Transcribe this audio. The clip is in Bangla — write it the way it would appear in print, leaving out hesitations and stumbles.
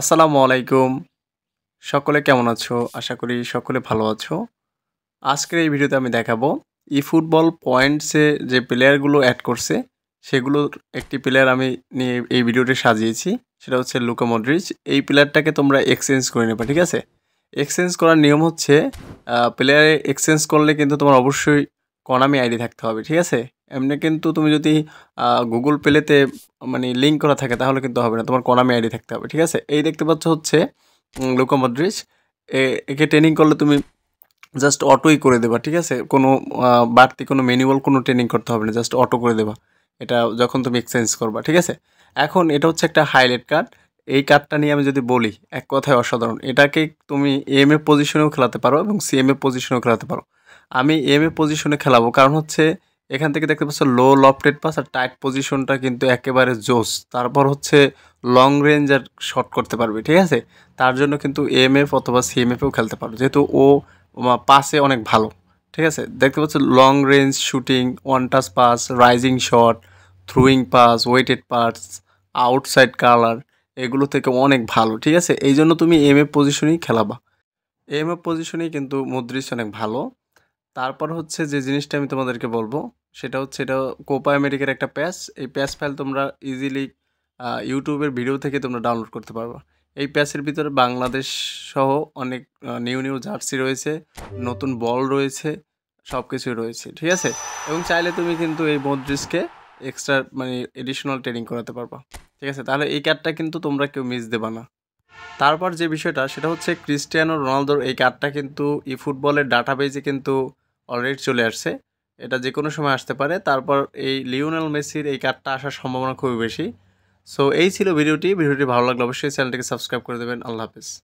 আসসালামু আলাইকুম। সকলে কেমন আছো? আশা করি সকলে ভালো আছো। আজকের এই ভিডিওতে আমি দেখাবো eFootball পয়েন্টসে যে প্লেয়ারগুলো এড করছে, সেগুলোর একটি প্লেয়ার আমি নিয়ে এই ভিডিওটি সাজিয়েছি। সেটা হচ্ছে লুকা মডরিচ। এই প্লেয়ারটাকে তোমরা এক্সচেঞ্জ করে নেবা, ঠিক আছে? এক্সচেঞ্জ করার নিয়ম হচ্ছে প্লেয়ারে এক্সচেঞ্জ করলে কিন্তু তোমার অবশ্যই Konami আইডি থাকতে হবে, ঠিক আছে? এমনি কিন্তু তুমি যদি Google Playতে মানে লিঙ্ক করা থাকে তাহলে কিন্তু হবে না। তোমার Konami আইডি থাকতে হবে, ঠিক আছে? এই দেখতে পাচ্ছ হচ্ছে লুকা মডরিচ। একে ট্রেনিং করলে তুমি জাস্ট অটোই করে দেবা, ঠিক আছে? কোনো বাড়তি কোনো ম্যানুয়াল কোনো ট্রেনিং করতে হবে না, জাস্ট অটো করে দেবা এটা যখন তুমি এক্সচেঞ্জ করবা, ঠিক আছে? এখন এটা হচ্ছে একটা হাইলাইট কার্ড। এই কার্ডটা নিয়ে আমি যদি বলি, এক কথায় অসাধারণ। এটাকে তুমি এএমএ পজিশনেও খেলাতে পারো এবং সিএমএ পজিশনেও খেলাতে পারো। আমি এএমএ পজিশনে খেলাবো, কারণ হচ্ছে এখান থেকে দেখতে পাচ্ছ লো লফটেড পাস আর টাইট পজিশনটা কিন্তু একেবারে জোস। তারপর হচ্ছে লং রেঞ্জ আর শট করতে পারবে, ঠিক আছে? তার জন্য কিন্তু এএমএফ অথবা সিএমএফেও খেলতে পারো, যেহেতু ও পাসে অনেক ভালো, ঠিক আছে? দেখতে পাচ্ছ long range shooting, one touch pass, rising shot, throwing pass, weighted pass, outside colour, এগুলো থেকে অনেক ভালো, ঠিক আছে? এই জন্য তুমি এমএফ পজিশনেই খেলাবা। এমএফ পজিশনেই কিন্তু মদ্রিচ অনেক ভালো। তারপর হচ্ছে যে জিনিসটা আমি তোমাদেরকে বলবো, সেটা হচ্ছে এটা কোপা আমেরিকার একটা প্যাচ। এই প্যাচ ফাইল তোমরা ইজিলি ইউটিউবের ভিডিও থেকে তোমরা ডাউনলোড করতে পারবা। এই প্যাচের ভিতরে বাংলাদেশ সহ অনেক নিউ নিউ জার্সি রয়েছে, নতুন বল রয়েছে, সব কিছুই রয়েছে, ঠিক আছে? এবং চাইলে তুমি কিন্তু এই মদ্রিজকে এক্সট্রা মানে এডিশনাল ট্রেনিং করাতে পারবা, ঠিক আছে? তাহলে এই কার্ডটা কিন্তু তোমরা কেউ মিস দেবা না। তারপর যে বিষয়টা সেটা হচ্ছে ক্রিস্টিয়ানো রোনালদোর এই কার্ডটা কিন্তু ফুটবলের ডাটাবেজে কিন্তু অলরেডি চলে আসছে। এটা যে কোনো সময় আসতে পারে। তারপর এই লিওনেল মেসির এই কার্ডটা আসার সম্ভাবনা খুবই বেশি। সো এই ছিল ভিডিওটি। ভিডিওটি ভালো লাগলে অবশ্যই চ্যানেলটিকে সাবস্ক্রাইব করে দেবেন। আল্লাহ হাফেজ।